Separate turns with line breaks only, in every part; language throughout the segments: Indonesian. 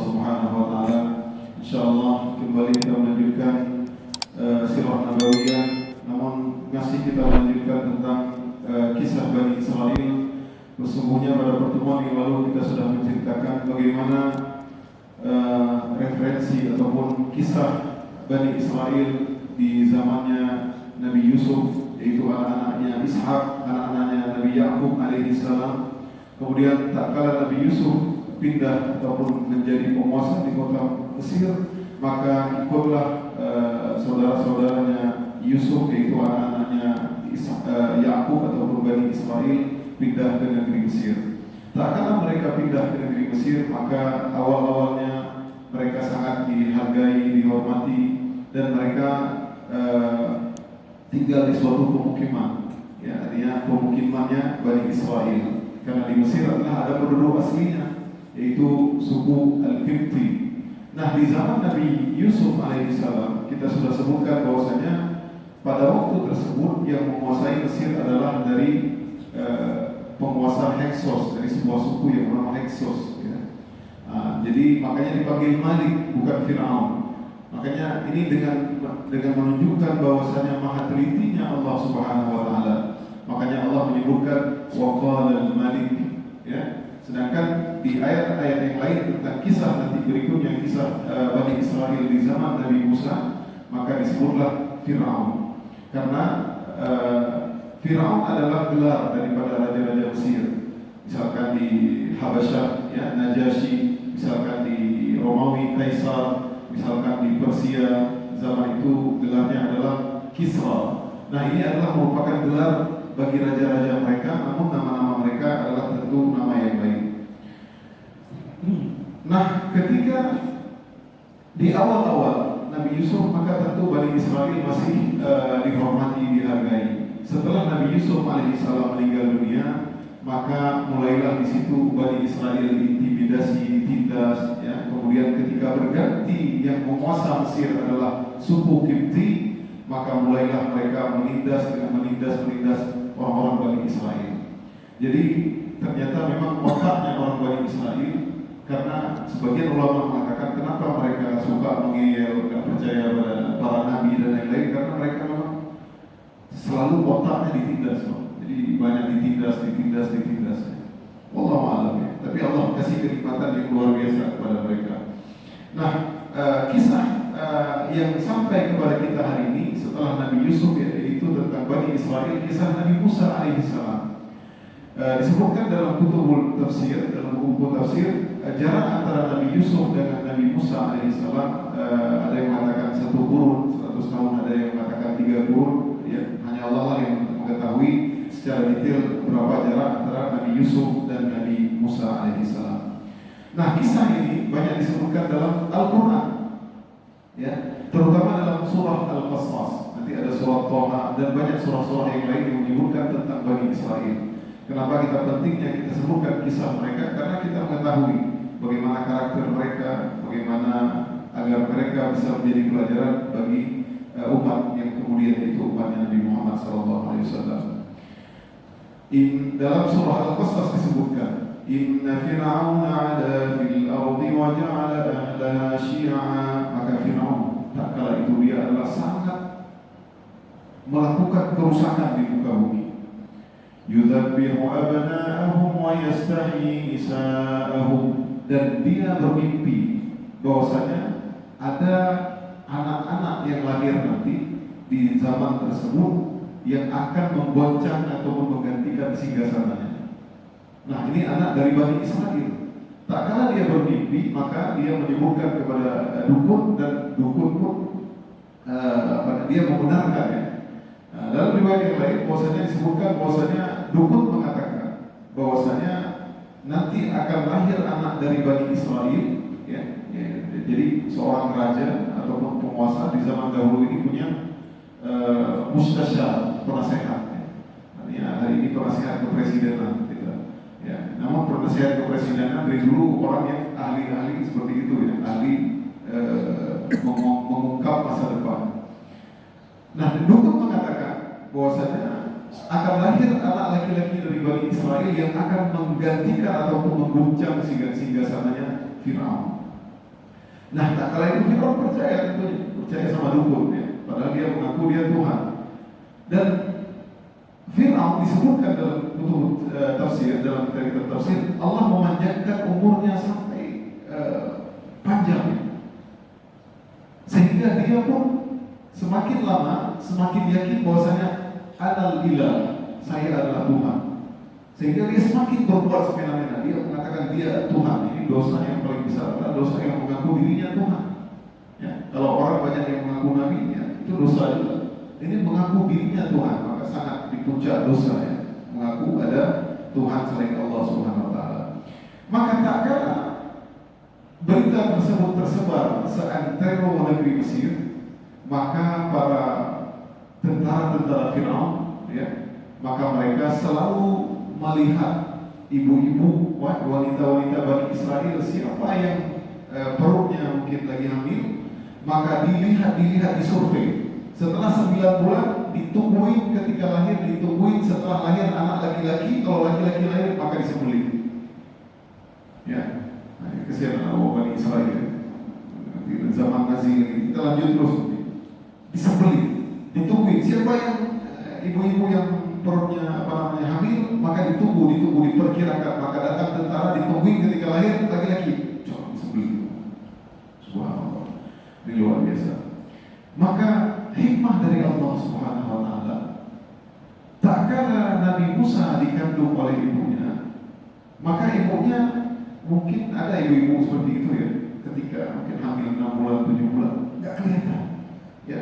Subhanahu wa taala. Insyaallah kembali kita melanjutkan sirah nabawiyah, namun masih kita melanjutkan tentang kisah Bani Israil. Sesungguhnya pada pertemuan yang lalu kita sudah menceritakan bagaimana referensi ataupun kisah Bani Israil di zamannya Nabi Yusuf, yaitu anak-anaknya Ishak, anak-anaknya Nabi Yakub alaihissalam. Kemudian tak kala Nabi Yusuf pindah ataupun menjadi penguasa di kota Mesir, maka ikutlah saudara-saudaranya Yusuf, yaitu anak-anaknya Yakub ataupun Bani Israil, pindah ke negeri Mesir. Tak kala mereka pindah ke negeri Mesir, maka awal-awalnya mereka sangat dihargai, dihormati, dan mereka tinggal di suatu pemukiman, ya, artinya pemukimannya Bani Israil. Karena di Mesir adalah ada penduduk aslinya, yaitu suku Al-Qibti. Nah, di zaman Nabi Yusuf alaihissalam kita sudah sebutkan bahwasanya pada waktu tersebut yang menguasai Mesir adalah dari penguasa Hyksos, dari sebuah suku yang bernama Hyksos, ya. Jadi makanya dipanggil Malik, bukan Firaun. Makanya ini dengan menunjukkan bahwasanya maha telitinya Allah Subhanahu wa taala. Makanya Allah menyebutkan waqala al-Malik, ya. Sedangkan di ayat-ayat yang lain tentang kisah nanti berikutnya, kisah Bani Israil di zaman Nabi Musa, maka disebutlah Firaun. Karena Firaun adalah gelar daripada raja-raja Mesir. Misalkan di Habasyah, ya, Najasyi, misalkan di Romawi, Kaisar, misalkan di Persia zaman itu gelarnya adalah Kisra. Nah, ini adalah merupakan gelar bagi raja-raja mereka, namun nama-nama mereka adalah tentu nama yang lain. Nah, ketika di awal-awal Nabi Yusuf, maka tentu Bani Israil masih dihormati, dihargai. Setelah Nabi Yusuf alaihissalam meninggal dunia, maka mulailah di situ Bani Israil diintimidasi, ditindas, ya. Kemudian ketika berganti yang menguasa Mesir adalah suku Qibti, maka mulailah mereka menindas orang-orang Bani Israil. Jadi ternyata memang otaknya orang Bani Israil, karena sebagian ulama mengatakan kenapa mereka suka mengeyel, tidak percaya pada para nabi dan lain-lain, karena mereka memang selalu otaknya ditindas, jadi banyak ditindas. Wallahu a'lam, ya. Tapi Allah kasih kenikmatan yang luar biasa kepada mereka. Nah, kisah yang sampai kepada kita hari ini setelah Nabi Yusuf, yaitu tentang Bani Israil, kisah Nabi Musa alaihissalam. Disebutkan dalam buku tafsir, jarak antara Nabi Yusuf dengan Nabi Musa alaihissalam, ada yang mengatakan 1 kurun, 100 tahun, ada yang mengatakan 3 kurun, ya. Hanya Allah lah yang mengetahui secara detail berapa jarak antara Nabi Yusuf dan Nabi Musa alaihissalam. Nah, kisah ini banyak disebutkan dalam Al-Quran, ya, terutama dalam surah Al-Qasas. Nanti ada surah Thaha dan banyak surah-surah yang lain yang menyebutkan tentang Bani Israil. Kenapa pentingnya kita sebutkan kisah mereka? Karena kita mengetahui bagaimana karakter mereka, bagaimana agar mereka bisa menjadi pelajaran bagi umat yang kemudian itu umatnya Nabi Muhammad SAW. Dalam surah Al-Qasas disebutkan, Inna Fir'auna 'ala fil ardi wa ja'ala ahlaha syi'a. Maka Fir'aun tak kala itu dia adalah sangat melakukan kerusakan di muka bumi. Yudhabbihu abna'ahum wa yastahyi nisa'ahum. Dan dia bermimpi bahwasanya ada anak-anak yang lahir nanti di zaman tersebut yang akan memboncang atau menggantikan singgasananya. Nah, ini anak dari Bani Israil. Tak kala dia bermimpi, maka dia menyebutkan kepada dukun, dan dukun pun dia membenarkan, ya. Dalam riwayat yang lain disebutkan bahwasanya dukun mengatakan bahwasanya nanti akan lahir anak dari Bani Israil, ya. Jadi seorang raja ataupun penguasa di zaman dahulu ini punya mustasyar, penasehat, ya. Artinya hari ini penasehat kepresidenan, gitu, ya. Namun penasehat kepresidenan dari dulu orang yang ahli-ahli seperti itu, ya, ahli mengungkap masa depan. Nah, dukun mengatakan bahwasanya akan lahir anak laki-laki dari Bani Israil yang akan menggantikan ataupun mengguncang singgasananya Fir'aun. Nah, tak kala itu Fir'aun percaya tentunya, percaya sama dukun ya. Padahal dia mengaku dia Tuhan. Dan Fir'aun disebutkan dalam buku tafsir, dalam kitab tafsir, Allah memanjangkan umurnya sampai panjang, sehingga dia pun semakin lama semakin yakin bahwasanya anal ilah, saya adalah Tuhan. Sehingga dia semakin berbuat semena-mena. Dia mengatakan dia Tuhan. Ini dosa yang paling besar adalah dosa yang mengaku dirinya Tuhan. Ya, kalau orang banyak yang mengaku nabinya, itu dosa juga. Ini mengaku dirinya Tuhan, maka sangat di puncak dosa ya. Mengaku ada Tuhan selain Allah Subhanahu wa taala. Maka tak kala berita tersebut tersebar seantero negeri Mesir, maka para tentara-tentara Fir'aun ya, maka mereka selalu melihat ibu-ibu, wanita-wanita Bani Israel, siapa yang perutnya mungkin lagi hamil, maka dilihat, disurvei. Setelah 9 bulan ditungguin, ketika lahir ditungguin, setelah lahir anak laki-laki, kalau laki-laki lahir maka disembelih. Ya, kesian anak Bani Israel. Di zaman Nazi kita lanjut terus, disembelih, ditungguin. Siapa yang ibu-ibu yang perutnya hamil, maka ditunggu diperkirakan, maka datang tentara, ditungguin ketika lahir laki-laki, coba disembelih. Subhanallah, ini luar biasa. Maka hikmah dari Allah Subhanahu wa taala, tak kala Nabi Musa dikandung oleh ibunya, maka ibunya mungkin ada ibu-ibu seperti itu ya, ketika mungkin hamil 6 bulan, 7 bulan, nggak kelihatan. Ya,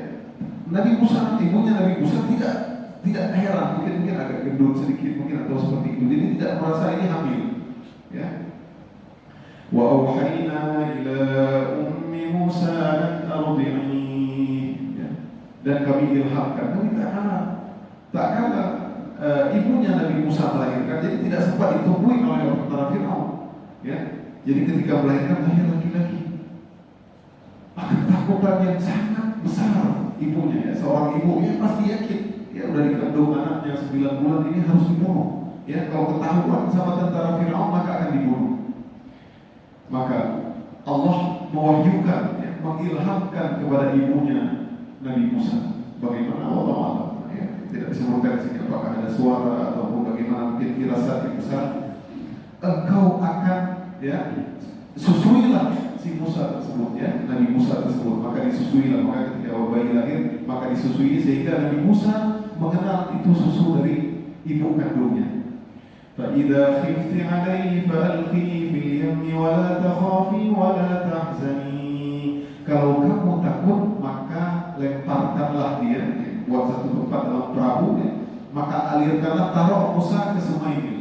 Nabi Musa, ibunya Nabi Musa tidak heran, mungkin agak gendut sedikit, mungkin atau seperti itu, jadi tidak merasa ini hamil. Ya. Wa auhayna ila ummi Musa an ardi'i. Dan kami ilhamkan, kami tak kala ibunya Nabi Musa melahirkan, jadi tidak sempat ditungguin oleh tentara Fir'aun. Ya, jadi ketika melahirkan lahir laki-laki, maka ketakutan yang sangat besar ibunya ya, seorang ibu ya pasti yakin, ya udah dikandung anaknya 9 bulan ini harus dibunuh. Ya, kalau ketahuan sama tentara Fir'aun maka akan dibunuh. Maka Allah mewahyukan, ya, mengilhamkan kepada ibunya Nabi Musa, bagaimana Allah Ta'ala ya, tidak disebutkan di sini apakah ada suara ataupun bagaimana, mungkin firasat yang besar, engkau akan ya susuilah si Musa tersebut ya, Nabi Musa tersebut, maka disusuilah, maka ketika bayi lahir maka disusui sehingga Nabi Musa mengenal itu susu dari ibu kandungnya. فَإِذَا خِفْتِ عَلَيْهِ فَأَلْقِيهِ فِي الْيَمِّ وَلَا تَخَافِي وَلَا تَحْزَنِي. Kalau kamu takut maka lemparkanlah dia, buat satu tempat dalam perahu ya, maka alirkanlah, taruh Musa ke sungai ini,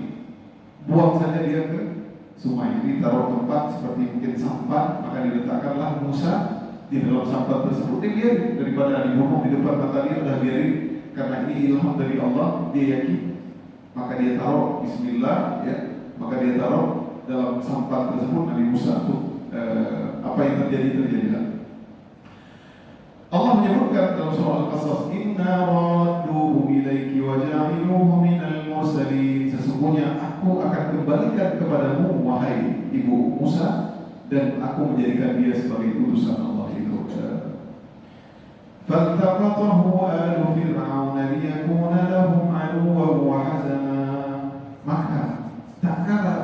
buang saja dia ke sungai ini, taruh tempat seperti mungkin sampan, maka diletakkanlah Musa di dalam sampan tersebut. Dia biarin, daripada dibunuh di depan mata dia, udah biarin, karena ini ilham dari Allah, dia yakin. Maka dia taruh Bismillah ya, maka dia taruh dalam sampan tersebut Nabi Musa untuk apa yang terjadilah. Allah menyebutkan dalam surah Al-Qasas, Inna radduhu ilaiki wa ja'iluhu minal mursalin. Sesungguhnya aku akan kembalikan kepadamu wahai ibu Musa, dan aku menjadikan dia sebagai utusan Allah itu. فَالْتَقَطَهُ آلُ فِرْعَوْنَ لِيَكُونَ لَهُمْ عَدُوًّا وَحَزَنًا. Maka tak kala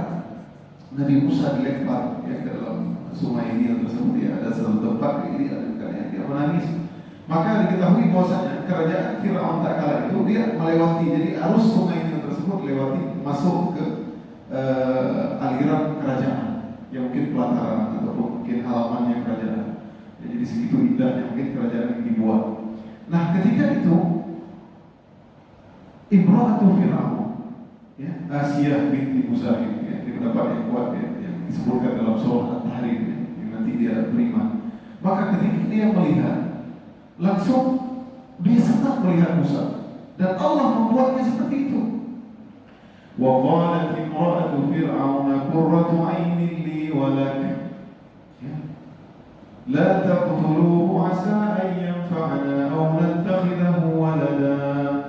Nabi Musa dilempar ya, ke dalam sungai Nil tersebut ya, ada satu tempat ini dia menangis. Maka diketahui bahwasanya kerajaan Fir'aun tak kala itu dia melewati, jadi arus sungai Nil tersebut lewati masuk ke aliran kerajaan yang mungkin pelataran ataupun mungkin halamannya kerajaan. Jadi segitu indahnya mungkin kerajaan yang dibuat. Nah, ketika itu Imra'atu Fir'aun ya, Asia binti Muzahim ya, di pendapat yang kuat ya, yang disebutkan dalam surah At-Tahrim ya, yang nanti dia beriman. Maka ketika dia melihat, langsung dia senang melihat Musa, dan Allah membuatnya seperti itu. Wa qalat imra'atu fir'auna qurratu 'ainin li wa lak la taqtuluhu 'asa an yanfa'ana aw nattakhidahu walada.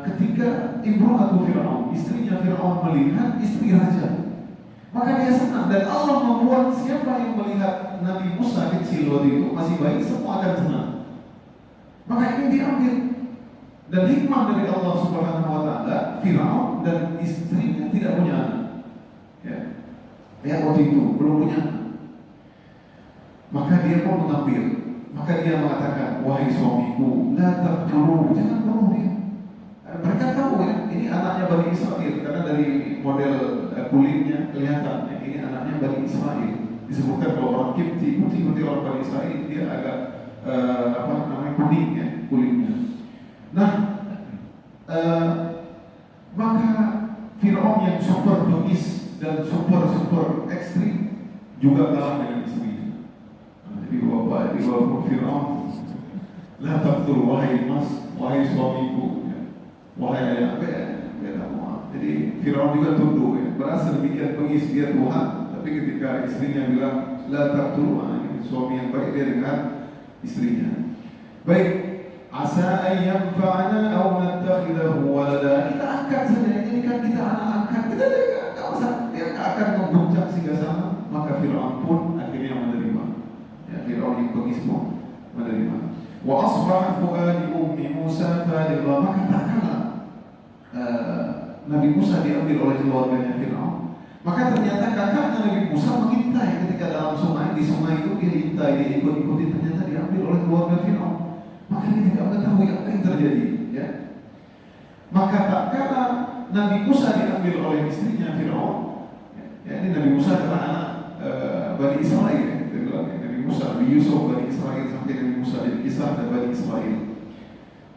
Ketika imra'atu Fir'aun, istrinya Fir'aun melihat istri raja, maka dia senang, dan Allah membuat siapa yang melihat Nabi Musa kecil waktu itu masih baik, semua akan senang. Maka ini diambil. Dan hikmah dari Allah Subhanahu wa Ta'ala, Firaun dan istrinya tidak punya anak. Ya, waktu itu belum punya anak. Maka dia pun mengambil. Maka dia mengatakan, wahai suamiku, la taqtuluhu, jangan bunuh dia. Mereka tahu ya, ini anaknya Bani Israel karena dari model kulitnya kelihatan ya, ini anaknya Bani Israel. Disebutkan kalau orang Kipti, putih-putih orang Bani Israel dia agak kuning ya kulitnya. Nah, maka Firaun yang super bengis dan super ekstrim juga kalah dengan istrinya. Jadi bapak di bawah Firaun, la taqtul wahai suamiku. Wahai ayah, jadi Firaun juga tunduk ya. Berasa demikian bengis dia Tuhan. Tapi ketika istrinya bilang la taqtulu, ini suami yang baik dia dengan istrinya. Baik, asa ayyam fa'ana aw nattakhidahu walada. Kita angkat saja, ini kan kita anak angkat. Kita enggak usah dia akan mengguncang sehingga sama. Maka Firaun pun akhirnya menerima. Ya, Firaun yang bengis pun menerima. Wa asbaha fuadi ummi Musa farighah. Maka tak kalah Nabi Musa diambil oleh keluarganya Firaun. Maka ternyata kakaknya Nabi Musa mengintai ketika dalam sungai, di sungai itu dia intai, dia ikut-ikuti, ternyata diambil oleh keluarga Firaun. Maka dia tidak mengetahui apa yang terjadi, ya. Maka tak kala Nabi Musa diambil oleh istrinya Firaun, ya, ini Nabi Musa adalah anak Bani Israel, ya. Nabi Musa, Nabi Yusuf Bani Israel sampai Nabi Musa jadi kisah dan Bani Israel.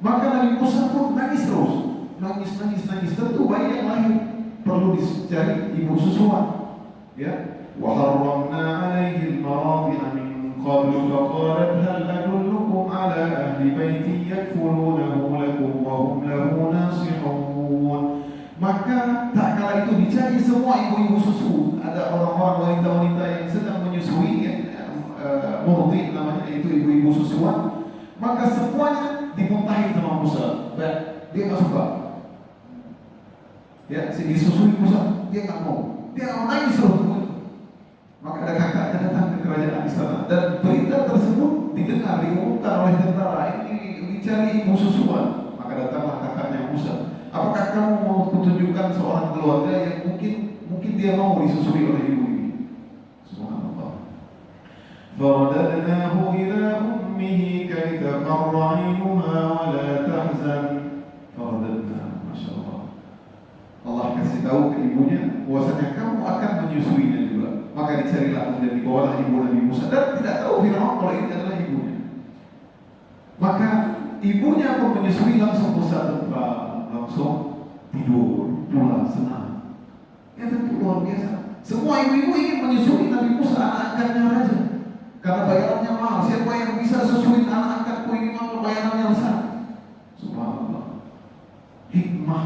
Maka Nabi Musa pun nangis terus. Nangis. Tentu bayi yang lahir perlu dicari ibu susuan. Ya, wa harramna 'alaihi al-maradi'a min qablu faqalat hal adullukum 'ala ahli baiti yakfulunahu lakum wa hum lahu nasihun. Maka tak kala itu dicari semua ibu-ibu susu. Ada orang-orang wanita-wanita yang sedang menyusui, murdi namanya, itu ibu-ibu susuan. Maka semuanya dimuntahin sama Musa. Dia nggak suka. Ya, disusui Musa, dia nggak mau. Dia nggak mau, nangis terus. Maka ada kakaknya datang ke kerajaan istana dan berita tersebut didengar, diumumkan oleh tentara. Ini dicari ibu susuan. Maka datanglah kakaknya Musa. Apakah kamu mau kutunjukkan seorang keluarga yang mungkin dia mau disusui oleh ibu ini? Subhanallah. فَرَدَدْنَاهُ إِلَى أُمِّهِ كَيْ تَقَرَّ عَيْنُهَا وَلَا تَحْزَنْ. Masya Allah. Allah kasih tahu ke ibunya bahwasanya kamu akan menyusuinya juga. Maka dicarilah kemudian dibawalah ibu Nabi Musa dan tidak tahu Firaun kalau ini adalah ibunya. Maka ibunya pun menyusui, langsung Musa terbang, langsung tidur, pulang senang. Ya tentu luar biasa. Semua ibu-ibu ingin menyusui Nabi Musa, anak angkatnya raja. Karena bayarannya mahal. Siapa yang bisa susuin anak angkatku ini mahal, bayarannya besar. Subhanallah. Hikmah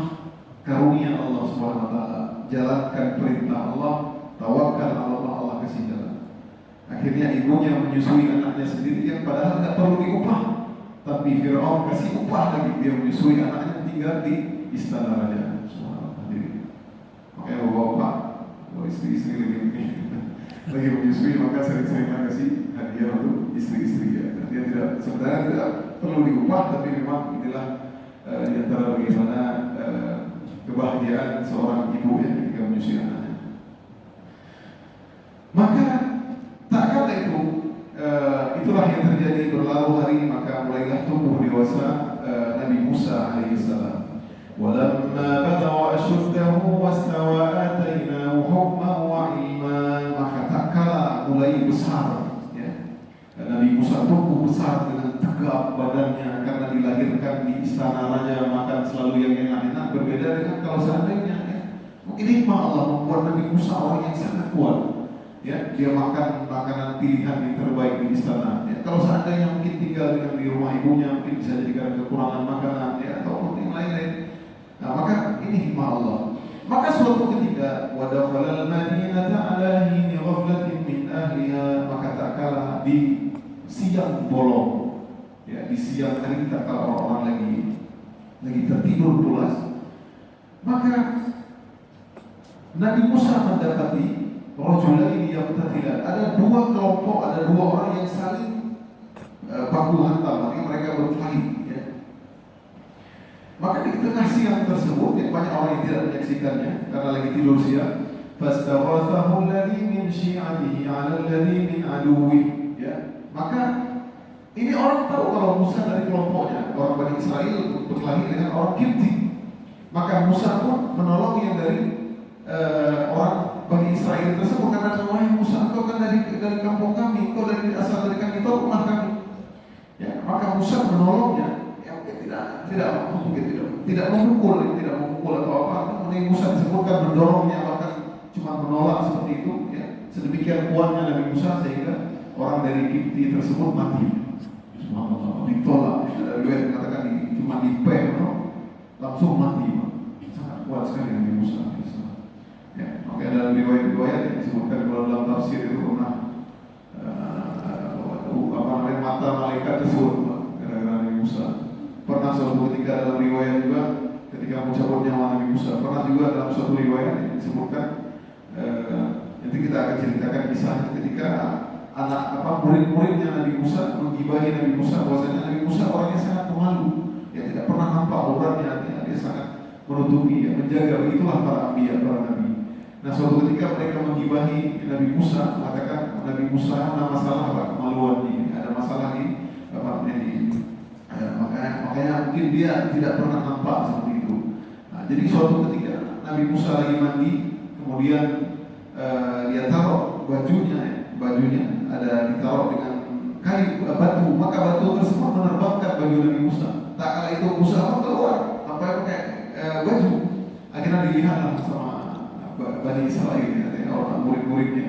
karunia Allah Subhanahu wa Ta'ala. Jalankan perintah Allah, tawakal Allah, Allah kasih jalan. Akhirnya ibunya menyusui anaknya sendiri yang padahal tidak perlu diupah. Tapi Firaun kasih upah lagi, dia menyusui anaknya tinggal di istana raja. Subhanallah. Makanya bapak, istri-istri lagi menyusui, maka sering-sering kasih hadiah untuk istri-istri ya. Dia sebenarnya tidak perlu diupah, tapi memang inilah di antara bagaimana kebahagiaan seorang ibu yang ketika menyusui anaknya. Maka tak kala itu itulah yang terjadi. Berlalu hari, maka mulailah tumbuh dewasa Nabi Musa alaihissalam. Walamma balagha ashuddahu wastawa atainahu hukman wa ilman. Maka tak kala mulai besar, ya. Nabi Musa tumbuh besar dengan tegap badannya karena dilahirkan di istana raja, makan selalu yang enak-enak, berbeda dengan kalau seandainya, ya. Mungkin hikmah Allah membuat Nabi Musa orang yang sangat kuat, ya. Dia makan makanan pilihan yang terbaik di istana, ya. Kalau seandainya mungkin tinggal dengan di rumah ibunya, mungkin bisa jadi karena kekurangan makanan, ya, ataupun yang lain-lain. Nah, maka ini hikmah Allah. Maka suatu ketika wadakhalal madinata ala hini ghaflatin min ahliha, maka tak kala di siang bolong, ya, di siang hari tak kala orang-orang lagi tertidur pulas, maka Nabi Musa mendapati rajulaini yaqtatilan. Ada dua kelompok, ada dua orang yang saling baku hantam, artinya mereka berkelahi. Ya. Maka di tengah siang tersebut, yang banyak orang yang tidak menyaksikannya karena lagi tidur siang, fastaghathahu alladhi min syi'atihi 'ala alladhi min 'aduwwi. Ya. Maka ini orang tahu kalau Musa dari kelompoknya, orang Bani Israel berkelahi dengan orang Kipti. Maka Musa pun menolong yang dari orang Bani Israel tersebut, karena wahai Musa, engkau kan dari kampung kami, engkau dari asal dari kami, engkau rumah kami. Ya, maka Musa menolongnya. Ya, mungkin tidak memukul atau apa. Mungkin Musa disebutkan mendorongnya, bahkan cuma menolak seperti itu. Ya, sedemikian kuatnya Nabi Musa sehingga orang dari Kipti tersebut mati. Subhanallah, ditolak. Ada riwayat mengatakan cuma dipel, langsung mati. Sangat kuat sekali Nabi Musa. Ya, maka dalam riwayat-riwayat yang disebutkan dalam tafsir itu pernah mata malaikat tersebut gara-gara Nabi Musa. Pernah suatu ketika dalam riwayat juga ketika mencabut nyawa Nabi Musa. Pernah juga dalam suatu riwayat yang disebutkan nanti kita akan ceritakan kisahnya ketika murid-muridnya Nabi Musa menggibahi Nabi Musa bahwasanya Nabi Musa orangnya sangat pemalu, dia tidak pernah nampak auratnya, dia sangat menutupi, ya, menjaga. Begitulah para anbiya, para nabi. Nah, suatu ketika mereka menggibahi Nabi Musa, mengatakan Nabi Musa ada masalah kemaluan ini, ada masalah di makanya mungkin dia tidak pernah nampak seperti itu. Nah, jadi suatu ketika Nabi Musa lagi mandi, kemudian dia taruh bajunya ada ditaruh dengan kayu batu, maka batu tersebut menerbangkan baju Nabi Musa. Tak kala itu Musa pun keluar tanpa pakai baju. Akhirnya dilihatlah sama Bani Israel, ya, orang murid-muridnya.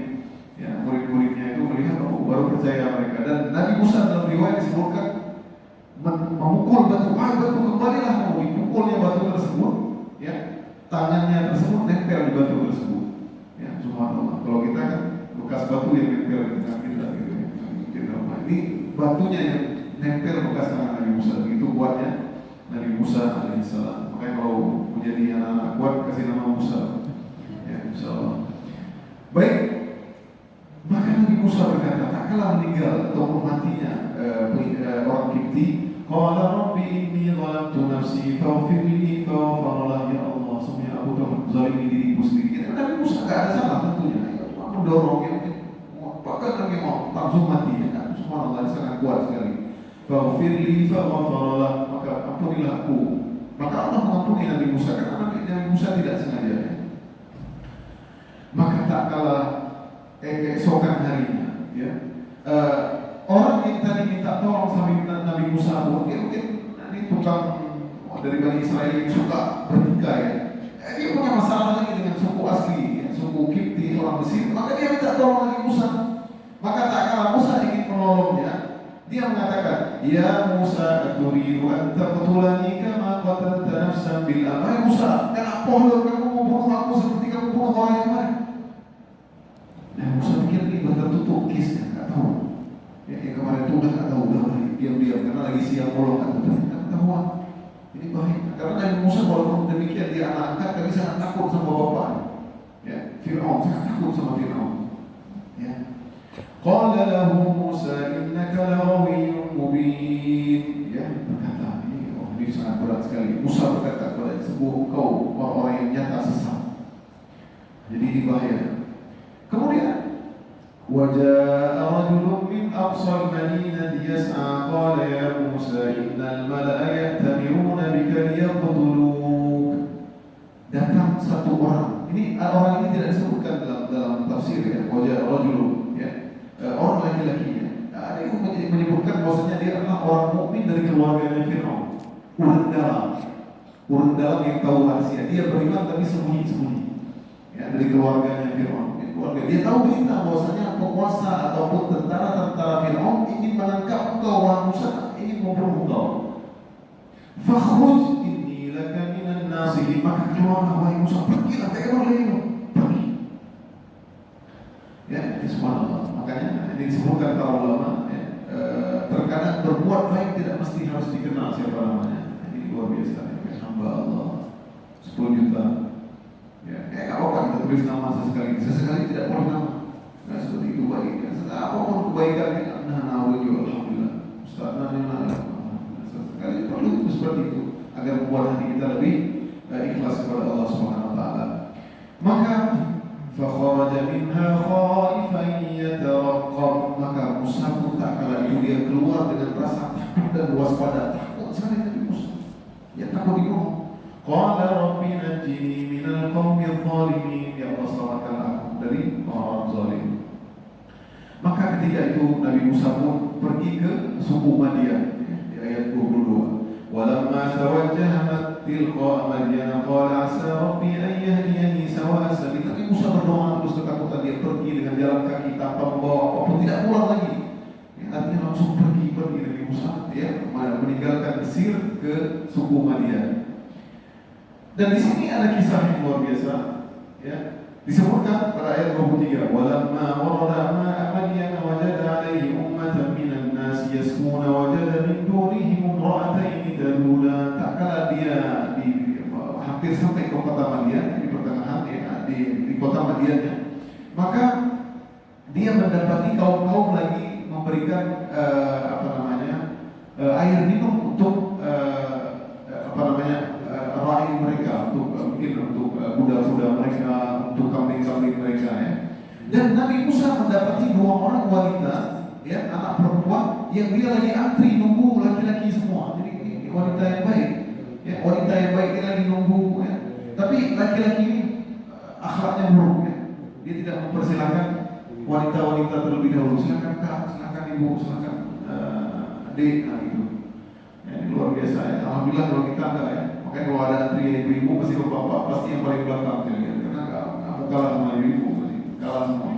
Ya, murid-muridnya itu melihat, baru percaya mereka. Dan Nabi Musa dalam riwayat disebutkan memukul batu, kembalilah, mau dipukulnya batu tersebut, ya, tangannya tersebut nempel di batu tersebut. Ya, subhanallah. Kalau kita kan bekas batu yang nempel di tangan kita, gitu ya. Ini batunya yang nempel bekas tangan Nabi Musa. Begitu kuatnya Nabi Musa alaihissalam. Makanya kalau menjadi anak-anak kuat kasih nama Musa. Ya, insyaallah. Baik. Maka Nabi Musa berkata, tak kalah meninggal atau matinya orang Kipti, qala rabbi inni zalamtu nafsi faghfir li faghfara, ya Allah, semuanya aku telah zalimi diriku sendiri. Nabi Musa enggak ada salah tentunya, cuma mendorong yang bahkan Nabi mau langsung mati, ya. Subhanallah, sangat kuat sekali. Faghfir li faghfara, maka ampunilah aku. Maka Allah mengampuni Nabi Musa karena Nabi Musa tidak sengaja. Ya. Maka tak kalah keesokan harinya, ya, orang yang tadi minta tolong sama Nabi Musa, mungkin ini tukang dari Bani Israel yang suka bertikai, ya. Dia punya masalah lagi dengan suku asli, ya, suku Kipti, orang Mesir. Maka dia minta tolong Nabi Musa. Maka tak kalah Musa ingin menolongnya, dia mengatakan, ya Musa, aturidu an taqtulani kama qatalta nafsan bil amri. Musa, kenapa kamu membunuh aku seperti kamu bunuh orang yang lain? Nah, Musa pikir ini tertutup kisnya, nggak tahu. Ya, yang kemarin itu nggak tahu, udah diam-diam karena lagi siang bolong, nggak ketahuan. Ini bahaya. Karena Nabi Musa walaupun demikian dia anak angkat, tapi sangat takut sama bapaknya. Ya, Fir'aun sangat takut sama Fir'aun. Ya. Qala lahu Musa innaka laghawiyyun mubin. Ya, berkata ini sangat berat sekali. Musa berkata kepada sebuah kau orang yang nyata sesat. Jadi ini bahaya. Kemudian wajah rajulun min aqsal madinati yas'a qala ya Musa innal mala'a ya'tamiruna bika liyaqtuluk. Datang satu orang. Ini orang ini tidak disebutkan dalam tafsir, ya. Wajah rajulun, ya. Orang laki-lakinya. Ada yang menyebutkan bahwasanya dia adalah orang mukmin dari keluarganya Fir'aun. Urun dalam yang tahu rahasia. Dia beriman tapi sembunyi-sembunyi. Ya, dari keluarganya Fir'aun. Dia tahu berita bahwasanya penguasa ataupun tentara Fir'aun ingin menangkap engkau, wahai Musa, ingin membunuh engkau. Fakhruj inni laka minan nasihin. Maka keluarlah wahai Musa, pergilah ke Elohim, pergi. Ya, subhanallah. Makanya ini disebutkan para ulama, ya, terkadang berbuat baik tidak mesti harus dikenal siapa namanya. Ini luar biasa, ya. Hamba Allah 10 juta Ya, nggak apa-apa kita tulis nama sesekali tidak boleh nama. Nggak seperti itu baiknya. Apapun kebaikannya, alhamdulillah. Ustaz, sesekali perlu itu seperti itu agar membuat hati kita lebih ikhlas kepada Allah Subhanahu Wa Taala. Maka fakharaja minha khaifan yataraqqab, maka Musa pun tak kala itu dia keluar dengan rasa takut dan waspada. Takut sekali Nabi Musa. Ya takut dibunuh. Qala rabbi najini minal qaumidh dhalimin, ya Allah selamatkan aku dari orang zalim. Maka ketika itu Nabi Musa pun pergi ke suku Madian, di ayat 22. Walamma tawajjaha tilqa Madian qala asa rabbi an yahdiyani sawa'a sabil. Nabi Musa berdoa terus ketakutan, dia pergi dengan jalan kaki tanpa membawa apapun, tidak pulang lagi. Ya, artinya langsung pergi Nabi Musa, ya, meninggalkan Mesir ke suku Madian. Dan di sini ada kisah yang luar biasa, ya. Disebutkan pada ayat 23, walamma warada ma'a Madyan wajada 'alaihi ummatan minan nas yasquna wajada min dunihim imra'atayn tadulan. Tak kala dia hampir sampai ke kota Madyan, di pertengahan ya, di kota Madyannya, maka dia mendapati kaum-kaum lagi memberikan air minum untuk rai mereka, mungkin untuk kuda-kuda mereka, untuk kambing-kambing mereka, ya. Dan Nabi Musa mendapati dua orang wanita, ya, anak perempuan yang dia lagi antri nunggu laki-laki semua. Jadi ini wanita yang baik, ya, wanita yang baik dia lagi nunggu, ya. Tapi laki-laki ini akhlaknya buruk, ya. Dia tidak mempersilahkan wanita-wanita terlebih dahulu. Silakan kak, silakan ibu, silakan adik, nah gitu. Ya, ini luar biasa, ya. Alhamdulillah kalau kita enggak, ya. Makanya kalau ada antri ibu-ibu pasti bapak pasti yang paling belakang, ya. Karena kamu kalah sama ibu-ibu, kalah semua.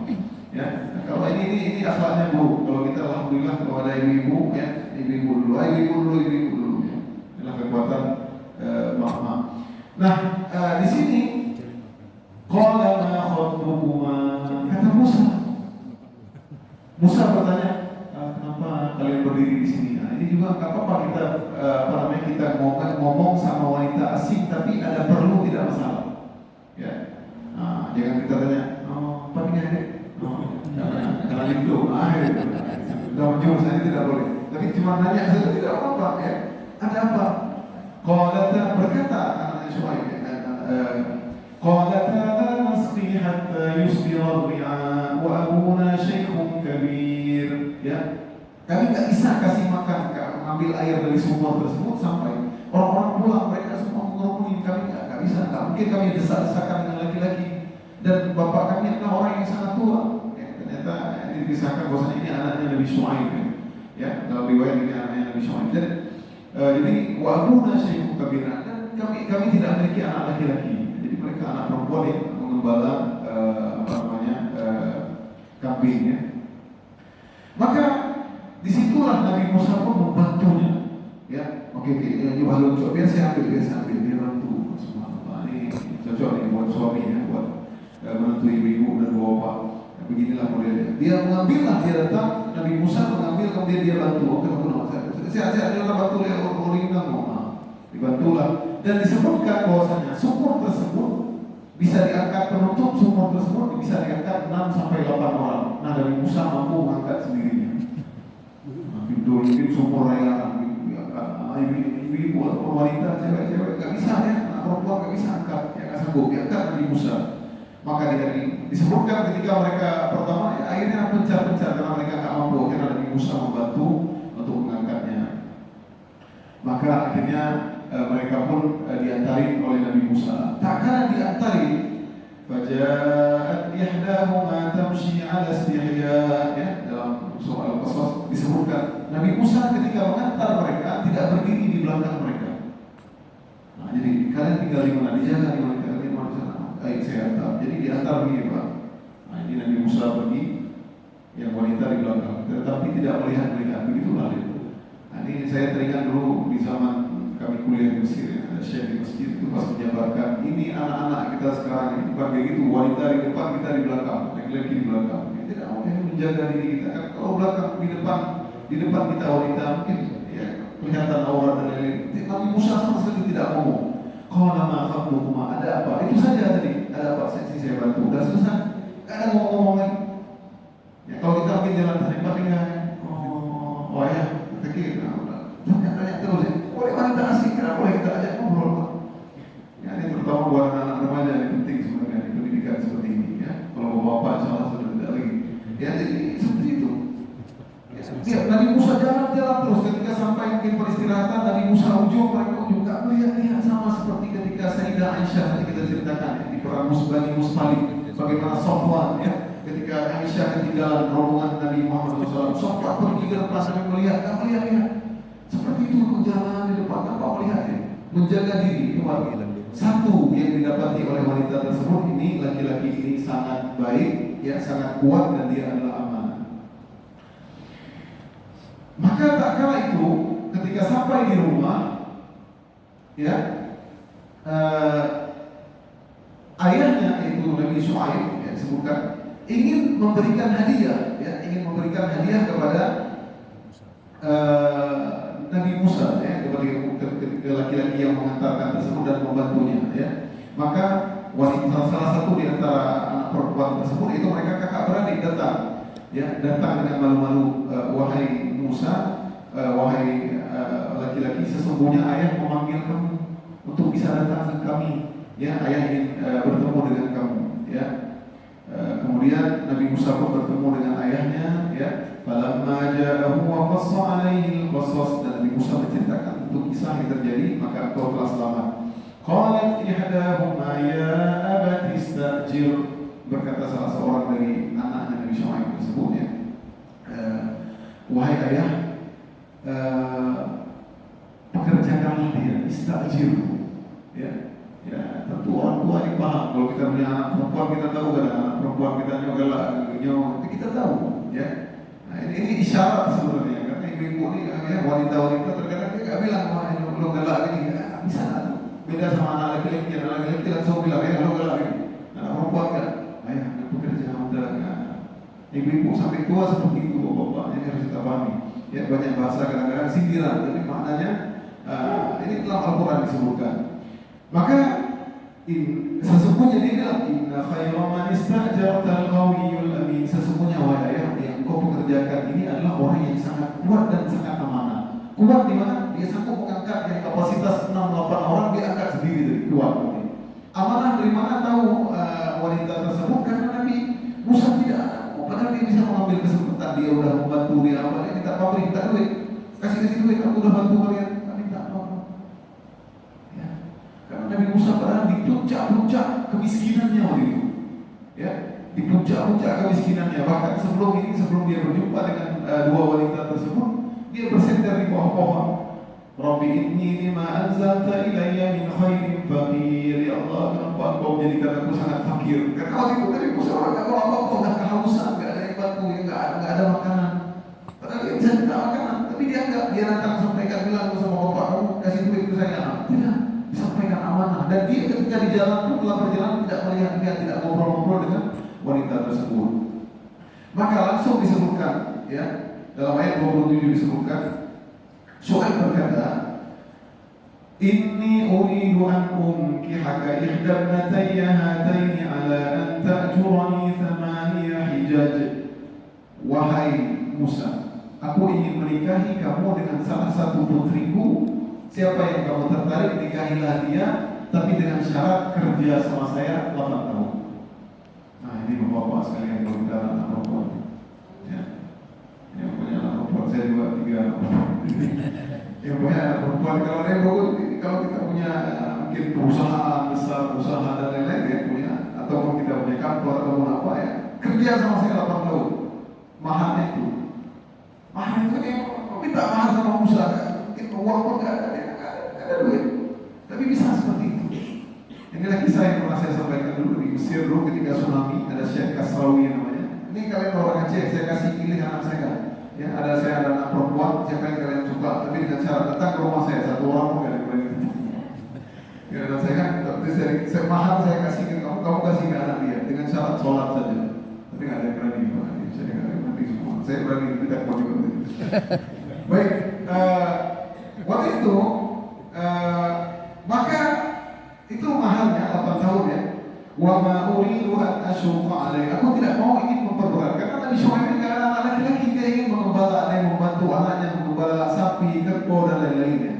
Ya, nah, kalau ini akhlaknya buruk. Kalau kita alhamdulillah kalau ada ibu-ibu, ya, ibu-ibu dulu, ibu-ibu dulu, ya. Inilah kekuatan mama. Nah, di sini qala ma khatbukuma, kata Musa bertanya, kenapa kalian berdiri di sini? Nah, ini juga nggak apa-apa kita kita ngomong sama wanita asing, tapi ada perlu tidak masalah. Ya, nah, jangan kita tanya, apa ini adik? Jangan itu, dalam jurus saja tidak boleh. Tapi cuma nanya saja tidak apa-apa, ya. Ada apa? Qalata, berkata anaknya Syuaib, qalata la nasqi hatta yusbira ar-ri'a wa abuna shaykhun kabir. Ya, kami tak bisa kasih makan, mengambil air dari sumur tersebut sampai orang-orang pulang, mereka semua mengerumuni kami, nggak bisa, nggak mungkin kami desak-desakan dengan laki-laki. Dan bapak kami adalah orang yang sangat tua. Ya, ternyata ini disahkan bahwasanya ini anaknya Nabi Syuaib, ya. Dalam riwayat ini anaknya Nabi Syuaib. Jadi wa abuna shaykhun kabir, dan kami tidak memiliki anak laki-laki. Jadi mereka anak perempuan yang mengembala kambing, ya. Maka disitulah Nabi Musa pun membantunya, ya. Oke, coba lucu, biar saya ambil, dia bantu. Subhanallah, ini cocok nih buat suami, ya, buat menantu ibu-ibu dan bapak. Ya, beginilah modelnya. Dia mengambillah, dia datang, Nabi Musa mengambil, kemudian dia bantu. Oke, saya bantu ya orang kamu, dibantulah. Dan disebutkan bahwasanya sumur tersebut bisa diangkat, penutup sumur tersebut bisa diangkat 6 sampai 8 orang. Nah, Nabi Musa mampu mengangkat sendirinya. Mungkin sumur raya, ibu-ibu atau wanita, cewek-cewek nggak bisa, ya, anak perempuan nggak bisa angkat, ya nggak sanggup diangkat Nabi Musa. Maka disebutkan ketika mereka pertama, ya, akhirnya pencar-pencar karena mereka nggak mampu, akhirnya Nabi Musa membantu untuk mengangkatnya. Maka akhirnya mereka pun diantari oleh Nabi Musa. Tak kala diantari, faja'at ihdahuma tamshi 'ala istihya', ya, dalam surah Al-Qasas disebutkan Nabi Musa ketika mengantar mereka tidak berdiri di belakang mereka. Nah, jadi kalian tinggal di mana? Dijaga di mana? Kalian mana sana? Baik, saya antar. Jadi diantar begini, Pak. Nah, ini Nabi Musa pergi, yang wanita di belakang, tetapi tidak melihat begitulah dia. Nah, ini saya teringat dulu di zaman kami kuliah di Mesir, ya. Syekh di masjid itu pas menjabarkan, ini anak-anak kita sekarang ini bukan begitu, wanita di depan, kita di belakang, laki-laki di belakang. Ya, tidak boleh menjaga diri kita. Kan kalau belakang di depan kita wanita, mungkin, ya, kelihatan aurat dan lain-lain. Nabi Musa sama sekali tidak ngomong. Qala ma khatbukuma, ada apa? Itu saja tadi. ada apa saya bantu, udah selesai, nggak ada ngomong-ngomong lagi. Ya kalau kita mungkin jalan tarik ya, oh ya, kaki, tanya terus ya, boleh wanita asing, kenapa boleh kita ajak ngobrol Pak? Ya ini terutama buat anak-anak remaja ini penting sebenarnya di pendidikan seperti ini ya. Kalau bapak salah sudah tidak lagi, ya jadi seperti itu. Ya, Nabi Musa jalan terus ketika sampai mungkin peristirahatan Nabi Musa ujung mereka juga melihat sama seperti ketika Sayyidah Aisyah tadi kita ceritakan ya, di perang Bani Mustalik bagaimana Safwan ya ketika Aisyah ketinggalan rombongan Nabi Muhammad SAW, Safwan pergi ke depan sampai melihat seperti itu jalan di depan tanpa melihat ya, menjaga diri. Satu yang didapati oleh wanita tersebut ini, laki-laki ini sangat baik ya, sangat kuat dan dia adalah amanah. Maka tak kala itu ketika sampai di rumah ya, ayahnya yaitu Nabi Shu'aib ya disebutkan ingin memberikan hadiah ya, kepada Nabi Musa ya, kepada laki-laki yang mengantarkan tersebut dan membantunya ya. Maka wanita salah satu di antara anak perempuan tersebut itu mereka kakak beradik datang dengan malu-malu, wahai Musa, wahai laki-laki, sesungguhnya ayah memanggil kamu untuk bisa datang ke kami ya, ayah ingin bertemu dengan kamu ya. Kemudian Nabi Musa pun bertemu dengan ayahnya ya. Falamma ja'ahu wa qassa 'alaihi al-qasas, dan Nabi Musa menceritakan untuk kisah yang terjadi, maka engkau telah selamat. Qalat ihdahuma ya abati istajir, berkata salah seorang dari anaknya Nabi Shu'aib tersebut ya, wahai ayah, pekerjakanlah dia, istajir ya. Ya, tentu orang tua ini paham. Kalau kita punya anak perempuan, kita tahu kan anak perempuan kita galak, kita tahu ya. Nah, ini isyarat sebenarnya, karena ibu-ibu ini ya, wanita-wanita terkadang dia nggak bilang, wah lo galak ini, ya, bisa beda sama anak laki-laki. Anak laki-laki langsung bilang, ya lo galak ini. Anak perempuan kan, ayah pekerja udah. Ibu-ibu sampai tua seperti itu, bapak-bapak, ini harus kita pahami. Ya, banyak bahasa kadang-kadang sindiran, tapi maknanya ini dalam Al-Quran disebutkan. Maka sesungguhnya dia bilang, inna khayra man istajarta al-qawiyyul amin, sesungguhnya wahai ayah yang kau pekerjakan ini adalah orang yang sangat kuat dan sangat amanah. Kuat di mana? Dia sanggup mengangkat yang kapasitas 6-8 orang, dia angkat sendiri dari kuat. Amanah dari mana tahu wanita tersebut? Karena Nabi Musa tidak ada. Padahal dia bisa mengambil kesempatan, dia udah membantu dia apa, dia minta pabrik, minta duit, kasih duit, aku udah bantu kalian, minta apa? Ya. Karena Nabi Musa padahal di puncak kemiskinannya waktu itu, ya, di puncak kemiskinannya. Bahkan sebelum dia berjumpa dengan dua wanita tersebut, dia bersender di bawah pohon. Rabbi inni lima anzalta ilayya min khairin faqir, ya Allah, kenapa engkau menjadikan aku sangat fakir? Karena waktu itu Nabi Musa orang apa udah kehausan, nggak ada yang bantu, nggak ada makanan. Padahal dia bisa minta makanan, tapi dia nggak, dia datang sampaikan, bilang sama bapak, kamu kasih duit ke saya. Tidak, disampaikan amanah. Dan dia ketika di jalan pun dalam perjalanan tidak melihat, tidak ngobrol-ngobrol dengan wanita tersebut. Maka langsung disebutkan, ya, dalam ayat 27 disebutkan, Shu'aib berkata, inni uridu an unkihaka ihdabnatayya hataini ala an ta'jurani thamaniya hijaj. Wahai Musa, aku ingin menikahi kamu dengan salah satu putriku. Siapa yang kamu tertarik, nikahilah dia, tapi dengan syarat kerja sama saya 8 tahun. Nah, ini bapak-bapak sekalian, kalau kita anak perempuan ya, yang punya anak perempuan, saya juga 3 anak perempuan. Yang punya anak perempuan, kalau kita punya mungkin perusahaan besar, usaha dan lain-lain ya punya, ataupun kita punya kantor ataupun apa ya, kerja sama saya 8 tahun. Maharnya itu yang minta mahar sama Musa, mungkin uang pun nggak ada duit, tapi bisa seperti itu. Inilah kisah yang pernah saya sampaikan dulu di Mesir dulu ketika tsunami, ada Syekh Kasrawi namanya. Ini kalian orang Aceh, saya kasih pilih anak saya. Ya, saya ada anak perempuan, siapa yang kalian suka, tapi dengan syarat datang ke rumah saya, 1 orang pun gak ada yang ya, dan saya kan, saya mahal saya kasih ke kamu kasih ke anak dia, dengan syarat sholat saja. Tapi gak ada yang berani, saya gak ada yang berani semua, saya berani tidak mau juga. Baik, waktu itu, maka itu mahalnya 8 tahun ya. Wa ma uridu an asyqa alaik. Aku tidak mau ingin memperberat. Karena Nabi Syuaib ini anak laki-laki, dia ingin mengembala, dia membantu anaknya mengembala sapi, kerbau dan lain-lainnya.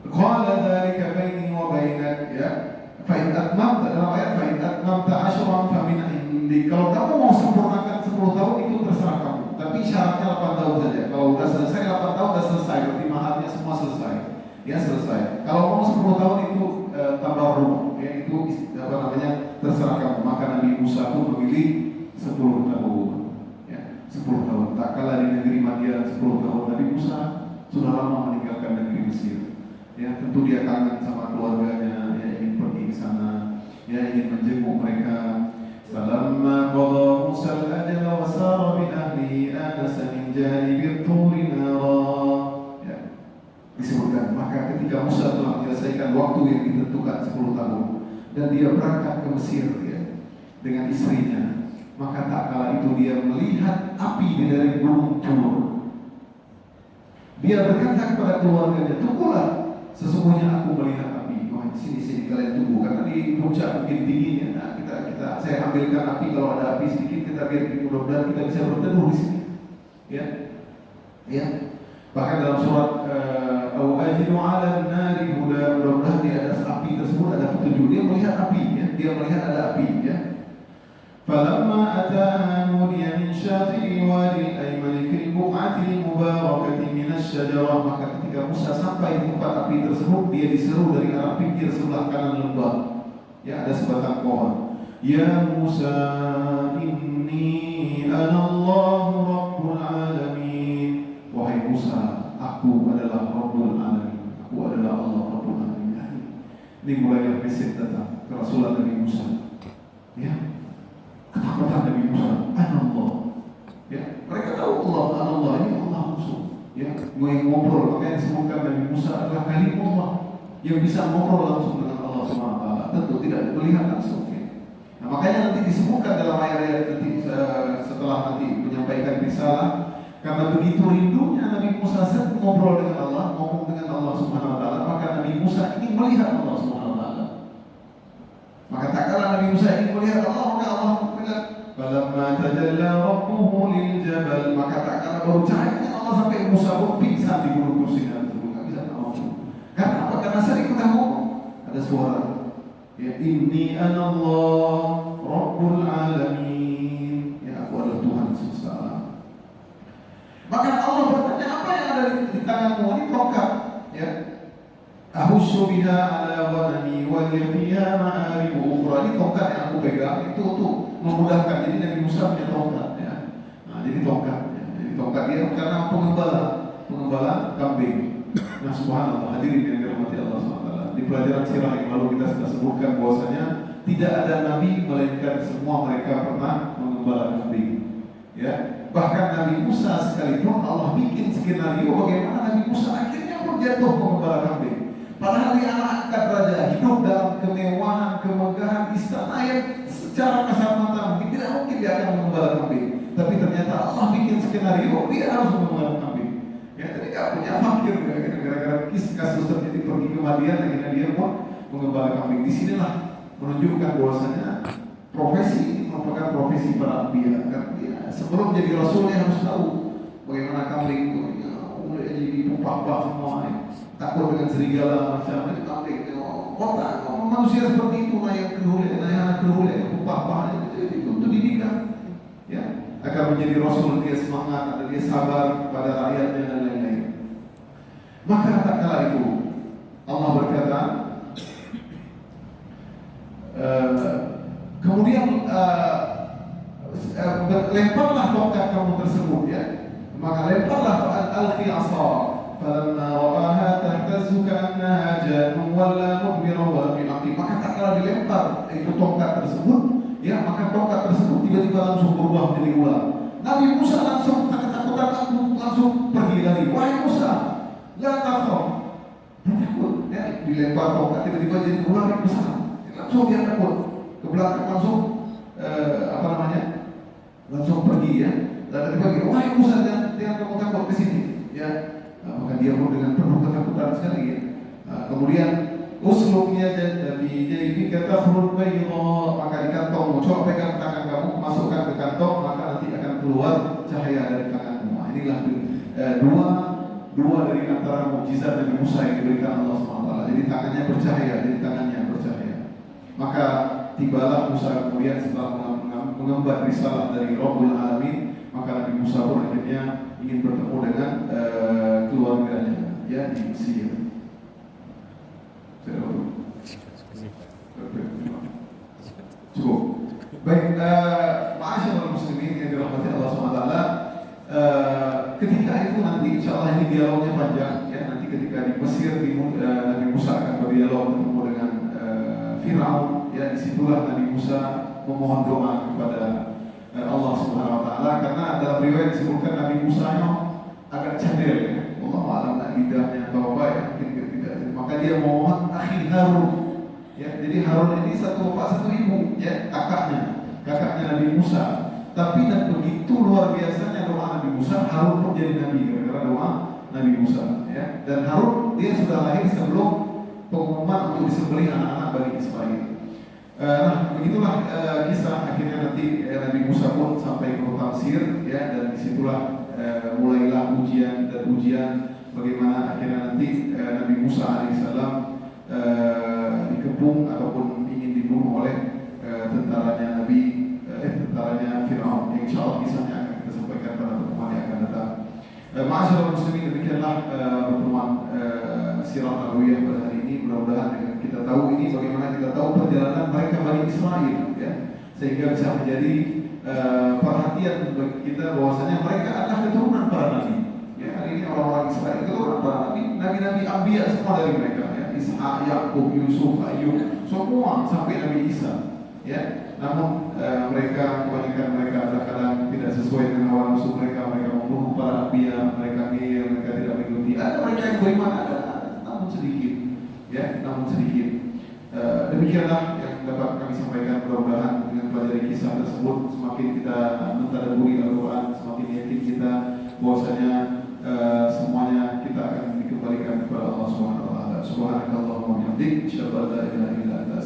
Qala dzalika baini wa bainak, ya. Fa in atmamta, dalam ayat fa in atmamta asyran fa min indi. Kalau kamu mau sempurnakan 10 tahun itu terserah kamu. Tapi syaratnya 8 tahun saja. Kalau udah selesai 8 tahun udah selesai, berarti maharnya semua selesai. Ya selesai. Kalau mau 10 tahun itu tambah rumah, ya itu apa namanya terserah kamu. Maka Nabi Musa pun memilih 10 tahun. Ya, 10 tahun. Tak kalah di negeri Madian 10 tahun. Nabi Musa sudah lama meninggalkan negeri Mesir. Ya, tentu dia kangen sama keluarganya, ya ingin pergi ke sana, ya ingin menjenguk mereka. Falamma qada Musa al-ajala wa sara bi ahlihi anasa min janibi at-turi nara. Ya, disebutkan maka ketika Musa telah menyelesaikan waktu yang ditentukan 10 tahun dan dia berangkat ke Mesir, ya, dengan istrinya, maka tak kala itu dia melihat api di dari gunung Tur. Dia berkata kepada keluarganya, tunggulah, sesungguhnya aku melihat api. Oh, sini kalian tunggu, karena di puncak mungkin dingin, ya. Nah, saya ambilkan api, kalau ada api sedikit kita biar mudah-mudahan kita bisa berteduh di sini. Ya, ya. Bahkan dalam surat Al-Ajidu ala nari huda, mudah-mudahan di atas api tersebut ada petunjuk. Dia melihat api, ya. Dia melihat ada api, ya. Falamma ataha nudiya min syati'il wadi al-ayman fil buq'ati al-mubarakati min asy-syajarah. Maka ketika Musa sampai di tempat api tersebut, dia diseru dari arah pinggir sebelah kanan lembah. Ya, ada sebatang pohon. Ya Musa, inni ana Allahu Rabbul Alamin. Wahai Musa, aku adalah Rabbul Alamin. Aku adalah Allah Rabbul Alamin. Ini mulai message datang ke Rasulullah Nabi Musa. Ya, ketakutan Nabi Musa, Allah. Ya, mereka tahu Allah ini Allah langsung. Ya, ngobrol, makanya disebutkan Nabi Musa adalah kalimullah yang bisa ngobrol langsung dengan Allah SWT. Tentu tidak melihat langsung. Ya. Nah, makanya nanti disebutkan dalam ayat-ayat nanti setelah nanti menyampaikan risalah, karena begitu rindunya Nabi Musa sering ngobrol dengan Allah, ngomong dengan Allah SWT, maka Nabi Musa ingin melihat Allah SWT. Maka tak kala Nabi Musa ingin melihat Allah, maka Allah bilang, falamma tajalla rabbuhu lil jabal. Maka tak kala baru cahayanya Allah sampai Musa pun pingsan di gunung Tursina tersebut, enggak bisa ngomong. Karena apa? Karena sering kita ngomong ada suara. Ya, inni anallah Rabbul Alamin. Ya, aku adalah Tuhan semesta alam. Maka Allah bertanya, apa yang ada di tanganmu? Ini tongkat. Ya. Ahussu biha ala ghanami wa fiha ma'arib ukhra. Ini tongkat yang aku pegang itu untuk memudahkan. Jadi Nabi Musa punya tongkat, ya. Nah, jadi tongkat, ya. Jadi tongkat dia karena pengembala kambing. Nah, subhanallah, hadirin yang dirahmati Allah SWT. Di pelajaran sirah yang lalu kita sudah sebutkan bahwasanya tidak ada nabi melainkan semua mereka pernah mengembala kambing. Ya, bahkan Nabi Musa sekalipun Allah bikin skenario bagaimana Nabi Musa akhirnya pun jatuh mengembala kambing. Padahal dia anak angkat raja, hidup dalam kemewahan, kemegahan istana yang secara kasat mata mungkin tidak mungkin dia akan mengembala kambing. Tapi ternyata Allah bikin skenario dia harus mengembala kambing. Ya, jadi nggak punya fakir gara-gara kasus terjadi pergi ke Madian, akhirnya dia pun mengembala kambing. Disinilah menunjukkan bahwasanya profesi ini merupakan profesi para anbiya. Karena dia sebelum jadi rasul dia harus tahu bagaimana kambing itu mulai jadi pupah semua. Takut dengan serigala macam itu kambing. Kota manusia seperti itu naik anak kerhule, pupah itu didikan. Ya, akan menjadi rasul, dia semangat, ada dia sabar pada rakyatnya dan lain-lain. Maka tak kala itu Allah berkata, kemudian lemparlah tongkat kamu tersebut, ya. Maka lemparlah al-alqi asa. Falamma ra'aha tahtazzu ka'annaha jannun walla mudbira wa lam yaqim. Maka tak kala dilempar itu tongkat tersebut, ya, maka tongkat tersebut tiba-tiba langsung berubah menjadi ular. Nabi Musa langsung ketakutan, langsung pergi lari. Wahai Musa, la takhaf. Dia takut, ya, dilempar tongkat tiba-tiba jadi ular yang besar. Langsung dia takut ke belakang, langsung langsung pergi, ya. Dan tiba-tiba, wahai Musa, jangan kamu takut ke sini, ya. Maka dia pun dengan penuh ketakutan sekali, ya. Kemudian uslubnya jadi kata huruf bayda, maka di kantong, coba pegang tangan kamu, masukkan ke kantong, maka nanti akan keluar cahaya dari tanganmu. Nah, inilah dua dari antara mukjizat Nabi Musa yang diberikan Allah SWT. Jadi tangannya bercahaya, Maka tibalah Musa kemudian setelah mengemban risalah dari Rabbul Alamin, maka Nabi Musa pun akhirnya ingin bertemu dengan keluarganya ya di Mesir. Cukup. Baik, ma'asyiral muslimin yang dirahmati Allah SWT. Ketika itu nanti insya Allah ini dialognya panjang ya. Nanti ketika di Mesir Nabi Musa akan berdialog bertemu dengan Firaun ya. Disitulah Nabi Musa memohon doa kepada Allah Subhanahu Wa Taala, karena dalam riwayat disebutkan Nabi Musa agak cadel ya. Allah alam lidahnya atau apa ya, mungkin tidak. Maka dia memohon akhi Harun ya. Jadi Harun ini satu bapak satu ibu ya, kakaknya Nabi Musa. Tapi dan begitu luar biasanya doa Nabi Musa, Harun pun jadi nabi gara-gara doa Nabi Musa ya. Dan Harun dia sudah lahir sebelum pengumuman untuk disembelih anak-anak Bani Israel. Nah, begitulah kisah akhirnya nanti Nabi Musa pun sampai ke kota Mesir ya, dan disitulah mulailah ujian bagaimana akhirnya nanti Nabi Musa alaihissalam dikepung ataupun ingin dibunuh oleh tentaranya Firaun. Yang insya Allah kisahnya akan kita sampaikan pada pertemuan yang akan datang. Ma'asyiral muslimin, demikianlah pertemuan Sirah Nabawiyah pada hari ini. Mudah-mudahan dengan kita tahu ini bagaimana kita tahu perjalanan mereka Bani Israel ya, sehingga bisa menjadi perhatian bagi kita bahwasanya mereka adalah keturunan para nabi ya. Hari ini orang-orang Israel keturunan para nabi Ambiya semua dari mereka ya. Ishak, Yakub, Yusuf, Ayub, semua sampai Nabi Isa ya. Namun kebanyakan mereka kadang tidak sesuai dengan hawa nafsu mereka membunuh para Ambiya, mereka tidak mengikuti. Ada mereka yang beriman, ada namun sedikit ya, demikianlah yang dapat kami sampaikan. Mudah-mudahan dengan pelajari kisah tersebut semakin kita mentadabburi Al-Quran, semakin yakin kita bahwasanya semuanya kita akan dikembalikan kepada Allah Subhanahu wa taala. Subhanakallahumma wa bihamdik, asyhadu an la ilaha illa anta